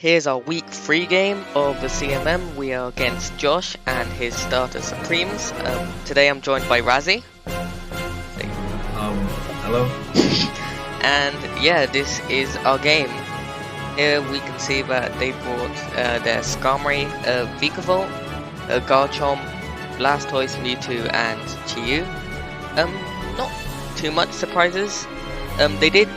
Here's our week 3 game of the CMM. We are against Josh and his starter Supremes. Today I'm joined by Razzy. Hello. And yeah, this is our game. Here we can see that they brought their Skarmory, Vikavolt, Garchomp, Blastoise, Mewtwo, and Chiyu. Not too much surprises. They did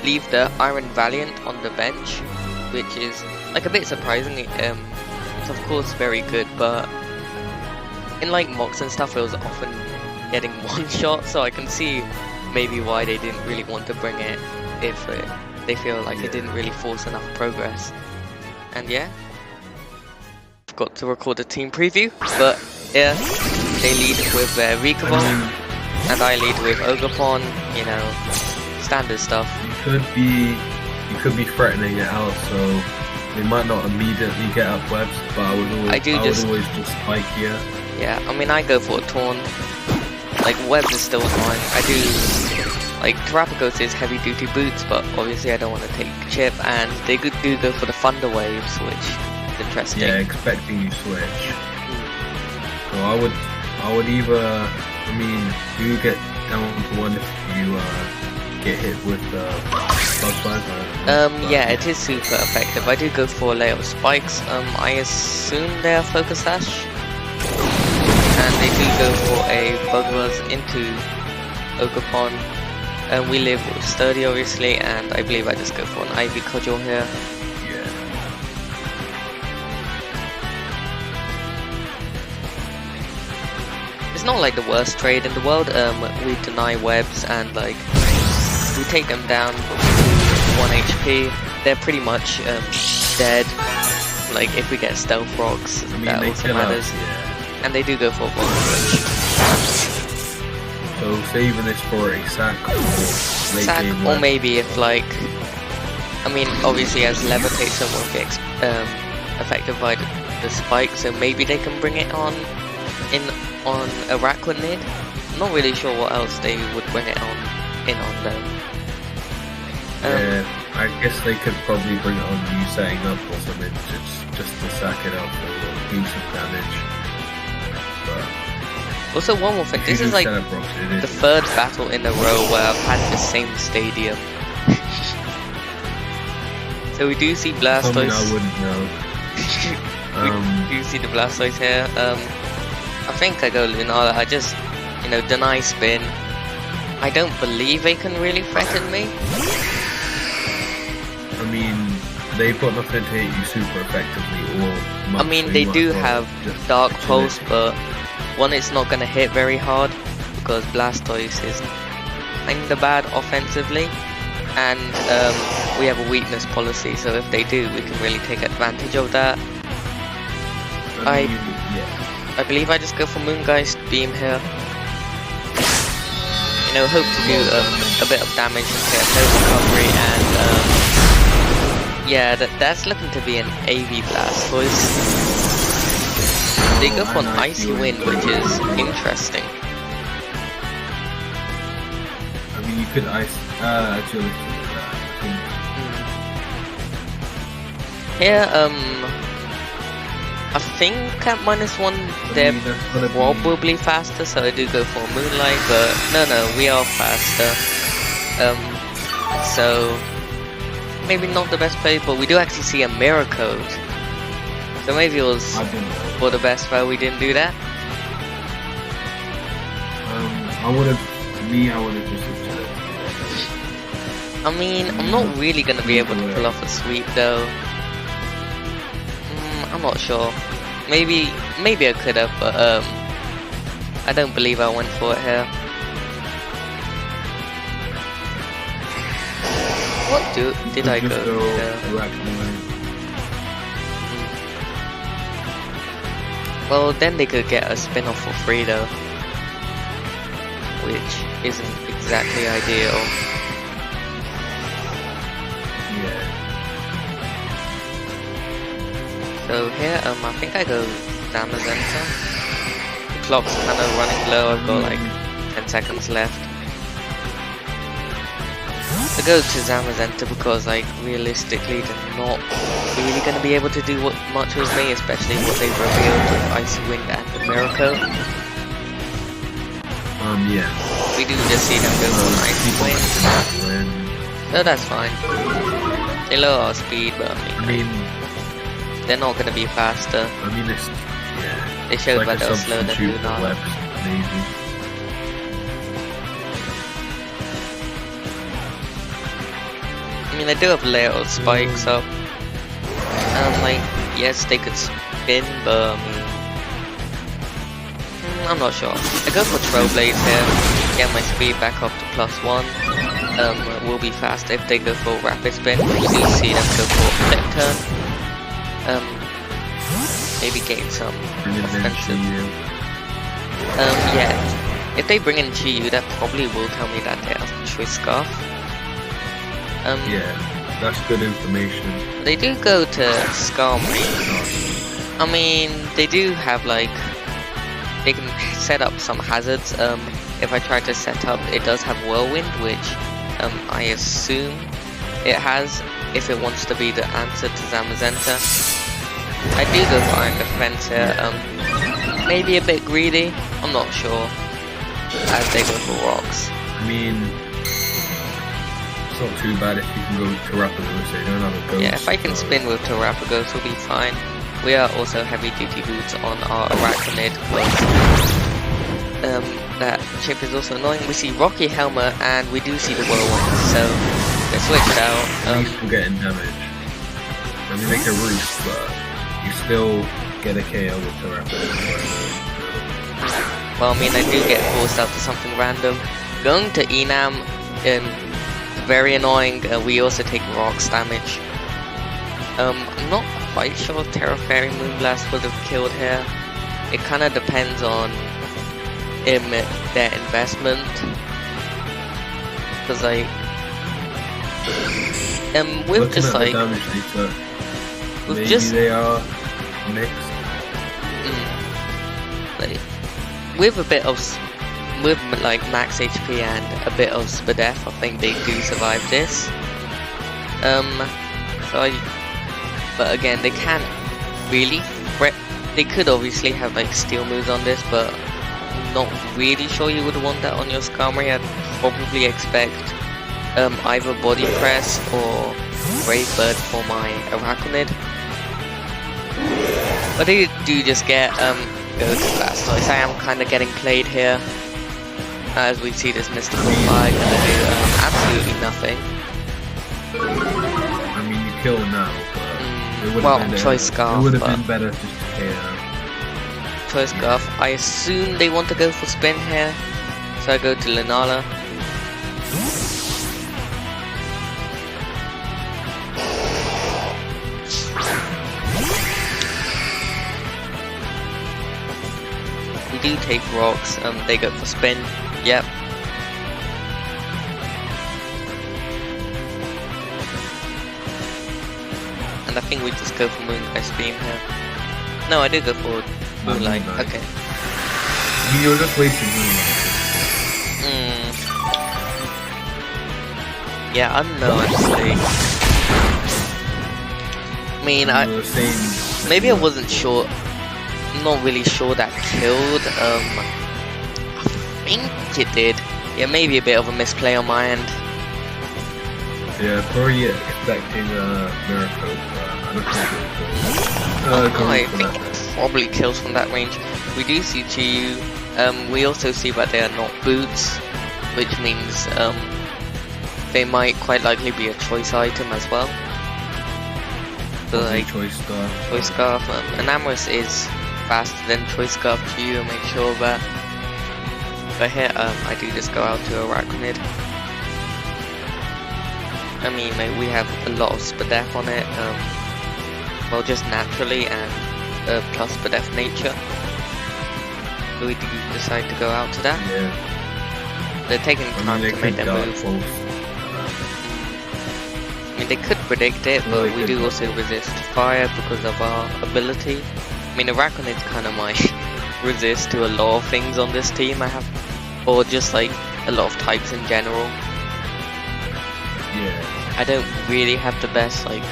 leave the Iron Valiant on the bench, which is like a bit surprising. It's of course very good, but in like mocks and stuff it was often getting one shot, so I can see maybe why they didn't really want to bring it if they feel like it didn't really force enough progress. And yeah, forgot to record a team preview, but yeah, they lead with their Vikavolt and I lead with Ogerpon, you know, standard stuff. You could be threatening it out, so they might not immediately get up webs, but I would always just spike here. Yeah, I mean I go for a taunt. Like webs is still annoying. I do like Terrapagos is heavy duty boots, but obviously I don't want to take chip, and they do go for the Thunder Waves, which is interesting. Yeah, expecting you switch. So I would either, I mean, you get down to one if you get hit with the bug buzz. Yeah, it is super effective. I do go for a layer of spikes. I assume they are Focus Sash, and they do go for a bug buzz into Ogerpon. And we live with Sturdy obviously, and I believe I just go for an Ivy Cudgel here. Yeah. It's not like the worst trade in the world. We deny webs and like we take them down to 1 HP. They're pretty much dead. Like if we get Stealth Rocks, that also matters. And they do go for a bomb switch. So saving this for a sack or maybe if like, I mean obviously as Levitates it won't get affected by the spike, so maybe they can bring it on Araquanid. I'm not really sure what else they would bring it on though. Yeah, I guess they could probably bring it on you setting up or something, just to sack it up or do some damage. But also one more thing, this is like the third battle in a row where I've had the same stadium. So we do see Blastoise. I wouldn't know. We do see the Blastoise here. I think I go Lunala. I just, you know, deny spin. I don't believe they can really threaten me. I mean, they've got nothing to hit you super effectively or much. I mean, they do have Dark Pulse, but one, it's not going to hit very hard because Blastoise is kinda bad offensively, and we have a weakness policy, so if they do, we can really take advantage of that. I believe I just go for Moongeist Beam here. You know, hope to do a bit of damage and KFO recovery, and yeah, that's looking to be an AV Blastoise. They go for an Icy Wind, which is interesting. I mean, you could actually Here, I think at -1 they're probably faster, so I do go for Moonlight, but no, we are faster. So maybe not the best play, but we do actually see a Mirror Code. So maybe it was for the best that we didn't do that. I would have just looked at it. I mean, I'm not really gonna be able to pull off a sweep though. I'm not sure. Maybe I could have, but I don't believe I went for it here. What did I go? Well, then they could get a spin-off for free though, which isn't exactly ideal. Yeah. So here, I think I go Damazenta. The clock's kind of running low, I've got like 10 seconds left. The go to Zamazenta because, like, realistically, they're not really going to be able to do much with me, especially what they've revealed with Icy Wind and the Miracle. Yeah. We do just see them go for Icy Wind. No, that's fine. They lower our speed, but I mean, they're not going to be faster. I mean, it's, yeah. They showed like that they're slower than Lunala. Maybe. I mean, they do have layout spikes up. Like, yes, they could spin, but I'm not sure. I go for Trailblaze here, get my speed back up to +1. Will be fast if they go for Rapid Spin. We do see them go for Flip Turn. Maybe gain some offensive. Yeah. If they bring in Chiyu, that probably will tell me that they have Choice Scarf. Yeah, that's good information. They do go to Skarmory. I mean, they do have, like, they can set up some hazards. If I try to set up, it does have Whirlwind, which I assume it has if it wants to be the answer to Zamazenta. I do go for Iron Defense here. Maybe a bit greedy, I'm not sure, as they go for Rocks. I mean, it's not too bad if you can go with Terrapagos, they don't have a ghost. Yeah, if I can spin with Terrapagos, we'll be fine. We are also heavy duty boots on our Arachnid, that chip is also annoying. We see Rocky Helmet and we do see the Whirlwind, so they switched out. At least we're getting damage. I mean, they can roost, but you still get a KO with Terrapagos. Well, I mean, I do get forced out to something random. Going to Enam, very annoying. We also take Rocks damage. I'm not quite sure if Terra Fairy Moonblast would have killed here. It kind of depends on their investment. Because, like, with looking just at like, the damage they took, with maybe just they are mixed. like, with a bit of with like max HP and a bit of Spadef, I think they do survive this. But again, they can't really they could obviously have like steel moves on this, but I'm not really sure you would want that on your Skarmory. I'd probably expect either Body Press or Brave Bird for my Arachnid. But they do just get go to Blastoise. I am kind of getting played here, as we see this mystical fire gonna do absolutely nothing. I mean, you kill now, but it would well, have been Choice Scarf, it would have but been better just to KO. Choice Scarf. I assume they want to go for spin here, so I go to Lunala. We do take Rocks, they go for spin, yep. And I think we just go for Moonlight Beam here. No, I did go for Moonlight, okay. I mean, you're just wasting Moonlight. Yeah, I don't know actually. I mean, maybe I wasn't sure. I'm not really sure that killed. I think it did. Yeah, maybe a bit of a misplay on my end. Yeah, probably expecting a Miracle, but I don't think I think it probably kills from that range. We do see Chiyu. We also see that they are not boots, which means they might quite likely be a choice item as well. So like Choice Scarf. Choice Scarf. Enamorous is faster than Choice Scarf Chiyu, make sure of that. But here, I do just go out to Arachnid. I mean, like, we have a lot of Spadef on it, well, just naturally, and plus Spadef nature. So we do decide to go out to that. Yeah. They're taking time to make their move. I mean, they could predict it, but we do also resist fire because of our ability. I mean, Arachnid's kind of my resist to a lot of things on this team. I have, or just like a lot of types in general. Yeah. I don't really have the best like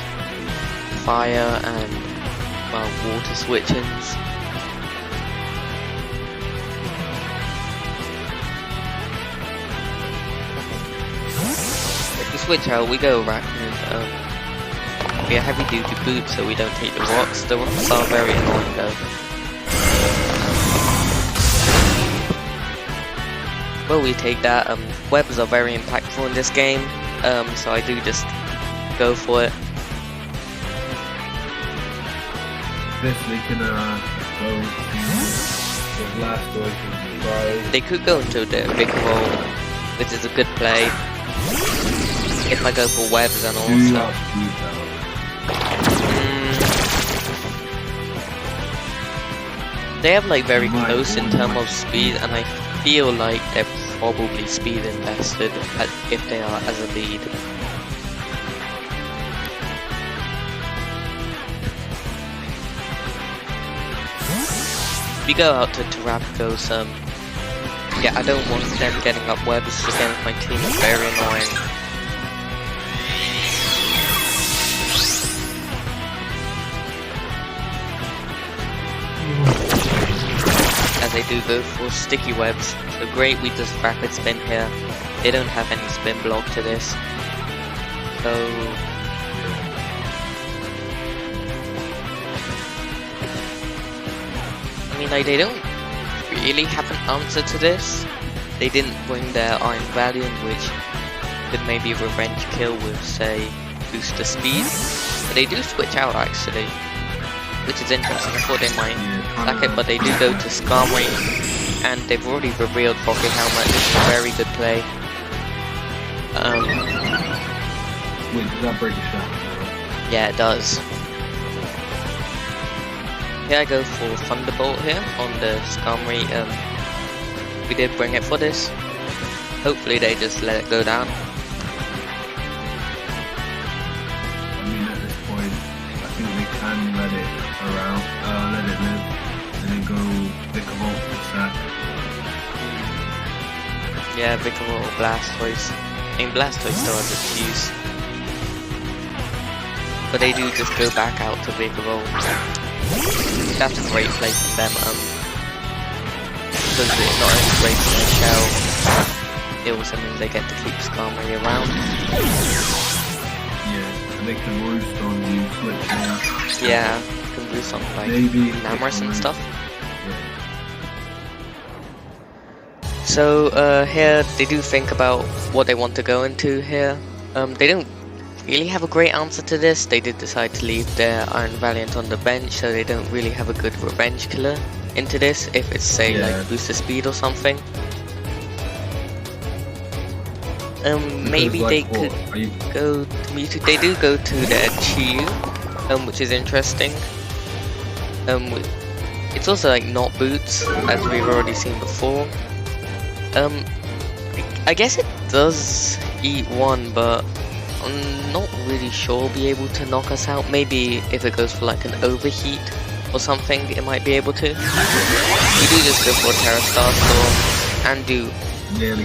fire and water switch-ins. If we switch out, we go Arachnid. We are heavy duty boots, so we don't take the rocks. The rocks are very annoying though. Well, we take that. Webs are very impactful in this game, so I do just go for it. This they can go to the Blastoise and try. They could go into the Vigoroll, which is a good play. If I go for webs and all stuff. They have like very close in terms of speed, and I feel like they're probably speed invested if they are as a lead. We go out to Terrapagos. Yeah, I don't want them getting up webs against my team. It's very annoying. As they do go for sticky webs. So great, we just rapid spin here. They don't have any spin block to this. So I mean, like, they don't really have an answer to this. They didn't bring their Iron Valiant, which could maybe revenge kill with, say, booster speed. But they do switch out actually, which is interesting. I thought they might sack it, but they do go to Skarmory, and they've already revealed Rocket Helmet. This is a very good play. Wait, does that break a shot? Yeah, it does. Here I go for Thunderbolt here on the Skarmory. We did bring it for this. Hopefully they just let it go down. I mean, at this point, I think they can let it around, let it live, and then go Vigoroll for sack. Yeah, Vigoroll, Blastoise. I mean, Blastoise still has its use. But they do just go back out to Vigoroll. That's a great play from them, because it not only breaks their shell, it also means they get to keep Skarmory around. Yeah, and they can roost on you, switch in. Yeah, can roost on like Namorous and stuff. Yeah. So here they do think about what they want to go into here. They don't really have a great answer to this. They did decide to leave their Iron Valiant on the bench, so they don't really have a good revenge killer into this, if it's say like booster speed or something. Maybe like they could go to Mewtwo. They do go to their Chi-Yu, which is interesting. It's also like not boots, as we've already seen before. I guess it does eat one, but I'm not really sure it'll be able to knock us out. Maybe if it goes for like an overheat or something, it might be able to. We do just go for Terra Starstorm and do nearly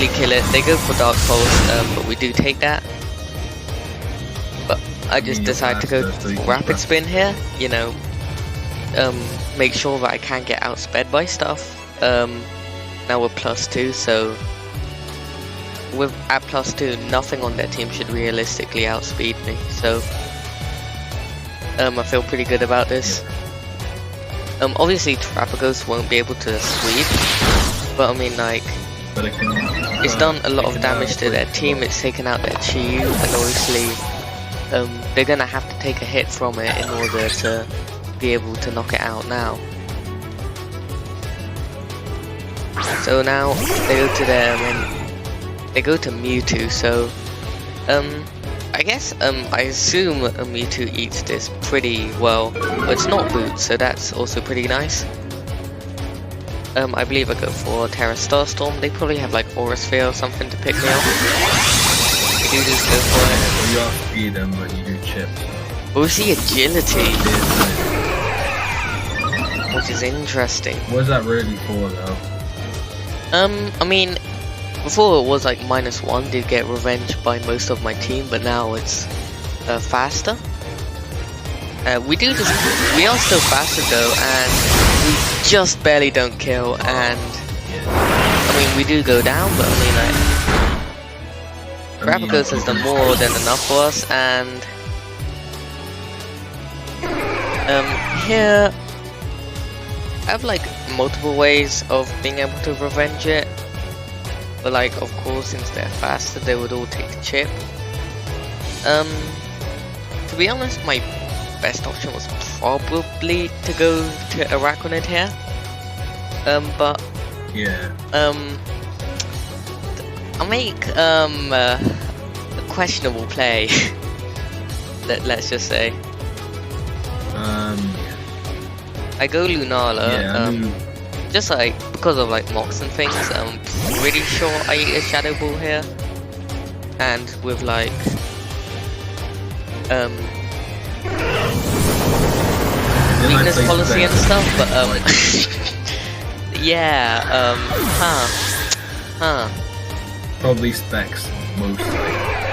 kill it. They go for Dark Pulse, but we do take that. But I just decide to go Rapid Spin here, you know, make sure that I can't get outsped by stuff. Now we're +2, so at +2, nothing on their team should realistically outspeed me, so I feel pretty good about this. Obviously Terrapagos won't be able to sweep, but I mean, like, it's done a lot of damage to their team. It's taken out their Chi-Yu, and obviously they're gonna have to take a hit from it in order to be able to knock it out now. So now they go to their they go to Mewtwo, so I guess I assume Mewtwo eats this pretty well, but it's not boots, so that's also pretty nice. I believe I go for Terra Starstorm. They probably have like Aura Sphere or something to pick me up. We do just go for it. You outspeed them when you do chips. We'll see agility, which is interesting. What's that really for though? I mean, Before it was like -1, did get revenge by most of my team, but now it's faster. We are still faster though, and we just barely don't kill, and I mean we do go down, but I mean like Rapagos has done more than enough for us, and here I have like multiple ways of being able to revenge it, but like of course since they're faster they would all take the chip. To be honest, my best option was probably to go to Araquanid here, but yeah, I'll make a questionable play. Let's just say I go Lunala, just like because of like mocks and things. I'm pretty sure I eat a Shadow Ball here, and with like weakness policy and stuff, but yeah, probably specs mostly.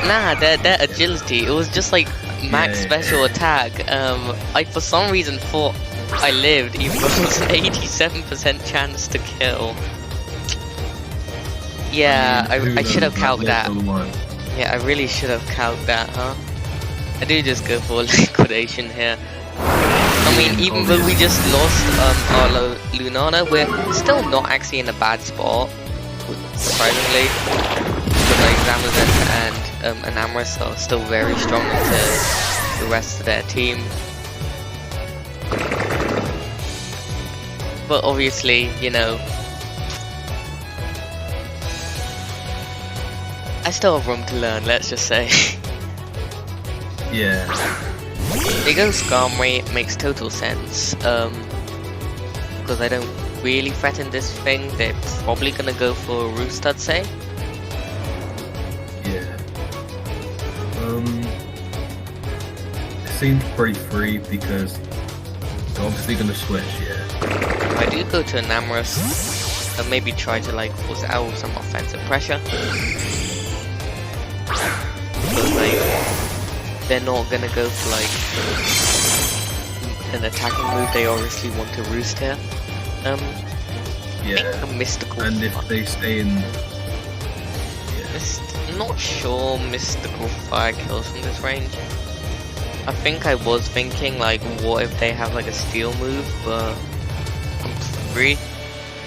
Nah, their agility, it was just like max special attack. I for some reason thought I lived, even though it was an 87% chance to kill. Yeah, I should have calced that. Yeah, I really should have calced that, huh? I do just go for liquidation here. I mean, even though we just lost our Lunana, we're still not actually in a bad spot, surprisingly. But like Zamazenta and Enamorus are still very strong to the rest of their team. But obviously, you know, I still have room to learn, let's just say. Yeah. They go Skarmory, it makes total sense, because I don't really threaten this thing. They're probably gonna go for a Roost, I'd say. Yeah. It seems pretty free because they're obviously gonna switch, yeah. I do go to Enamorus, and maybe try to like force it out with some offensive pressure. Because like, they're not gonna go for like an attacking move, they obviously want to Roost here. Yeah. A mystical. And if they stay in, not sure mystical fire kills from this range. I think I was thinking like, what if they have like a steel move, but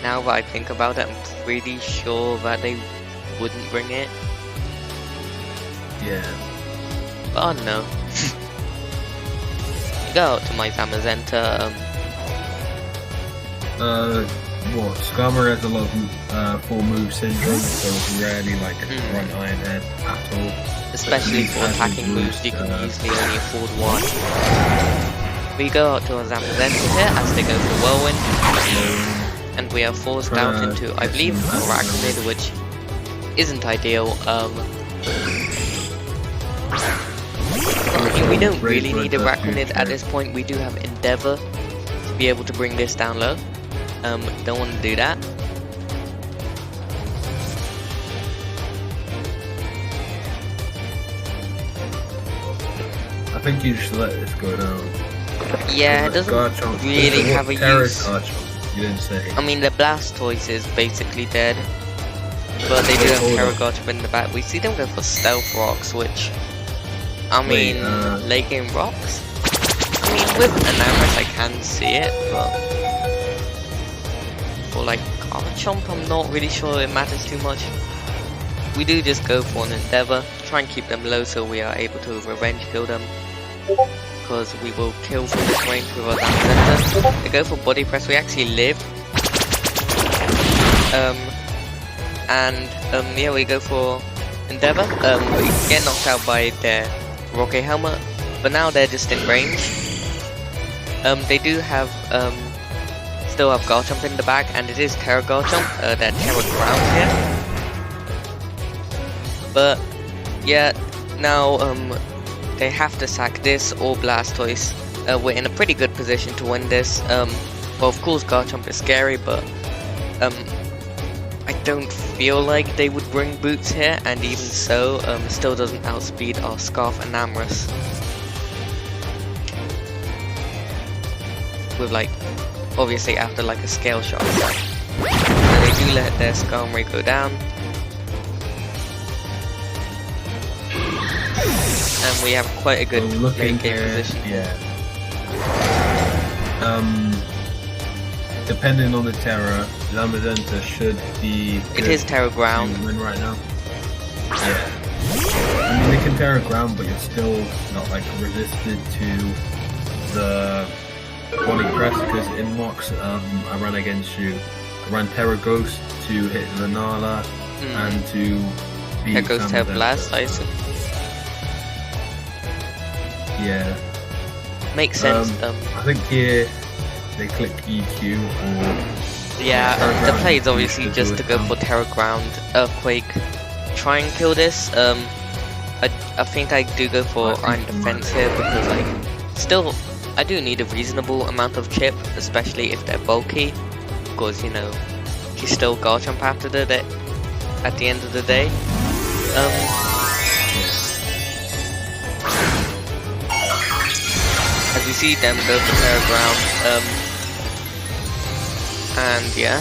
now that I think about it, I'm pretty sure that they wouldn't bring it. Yeah. But I don't know. Go out to my Zamazenta. What? Skarmory has a lot of full move syndrome, so it's rarely like a right iron head at all. Especially for attacking moves, you can easily only afford one. We go out to our Zamazenta here as they go for Whirlwind. And we are forced out into, I believe, Araquanid, which isn't ideal. We don't really need Araquanid at this point. We do have Endeavor to be able to bring this down low. Don't want to do that. I think you should let this go down. Yeah, it doesn't really have a use. You didn't say. I mean, the Blastoise is basically dead, but they do have Terragarchomp in the back. We see them go for Stealth Rocks, which, I mean, late game rocks. I mean, with Enamorus I can see it, but for like Garchomp, I'm not really sure it matters too much. We do just go for an Endeavor, try and keep them low so we are able to revenge kill them. Because we will kill from this range with our Zamazenta. They go for Body Press, we actually live. Yeah, we go for Endeavor. We get knocked out by their Rocket Helmet, but now they're just in range. They do have, still have Garchomp in the back, and it is Terra Garchomp, their Terra Ground here. But, yeah, now, they have to sack this or Blastoise. We're in a pretty good position to win this. Well, of course Garchomp is scary, but I don't feel like they would bring boots here, and even so, still doesn't outspeed our Scarf and Amorous. With like, obviously after like a scale shot. And they do let their Skarmory go down. And we have quite a good late game position. Yeah. Depending on the Terra, Lamazenta should be. It is Terra Ground. Win right now. Yeah. I mean, they can Terra Ground, but you're still not like resisted to the body press because in mocks, I ran against you. I ran Terra Ghost to hit Lunala and to beat Terra Ghost have Blast, I see. Yeah. Makes sense. I think here they click EQ or... Yeah, the play is obviously just to go for Terra Ground, Earthquake, try and kill this. I think I do go for Iron Defense here because like, still, I do need a reasonable amount of chip, especially if they're bulky. Because, you know, you still Garchomp after the day, at the end of the day. As you see them go for Terra Ground, and yeah.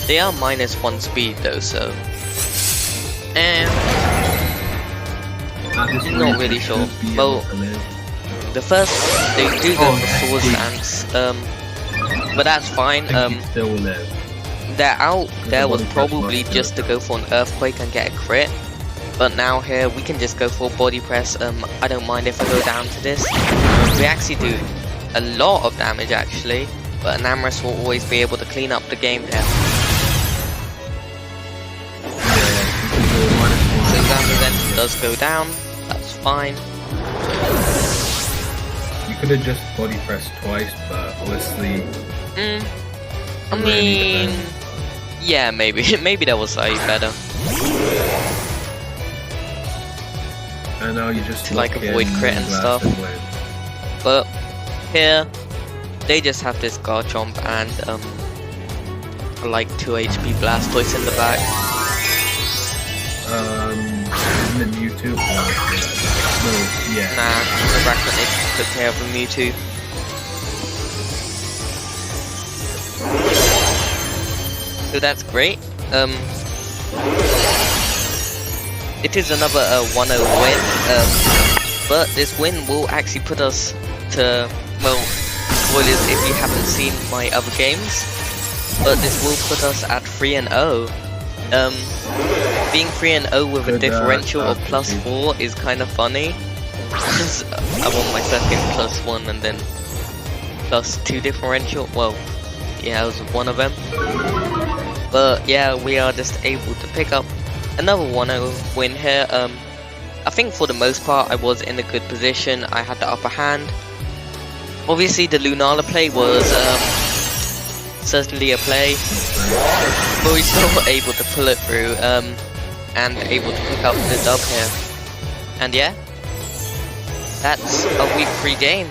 They are -1 speed though, so... not really sure. Well, the first, they do go for Swords Dance, but that's fine. Their out there was probably just to go for an Earthquake and get a crit. But now here, we can just go for Body Press. I don't mind if I go down to this. We actually do a lot of damage actually, but an Amorous will always be able to clean up the game there. So Zamazenta does go down, that's fine. You could have just Body Pressed twice, but obviously... I mean... yeah, maybe. Maybe that was slightly better. And now you just to like avoid crit and stuff. But here, they just have this Garchomp and like 2 HP Blastoise in the back. Isn't it Mewtwo? No, yeah. Nah, the Brackman needs to took care of the Mewtwo. So that's great. It is another 1-0 win, but this win will actually put us to, well, spoilers if you haven't seen my other games, but this will put us at 3-0. Being 3-0 with a differential of +4 is kind of funny, because I won my second +1 and then +2 differential. Well, yeah, it was one of them. But yeah, we are just able to pick up another 1-0 win here. I think for the most part I was in a good position. I had the upper hand. Obviously the Lunala play was certainly a play, but we still were able to pull it through and able to pick up the dub here. And yeah, that's a week 3 game.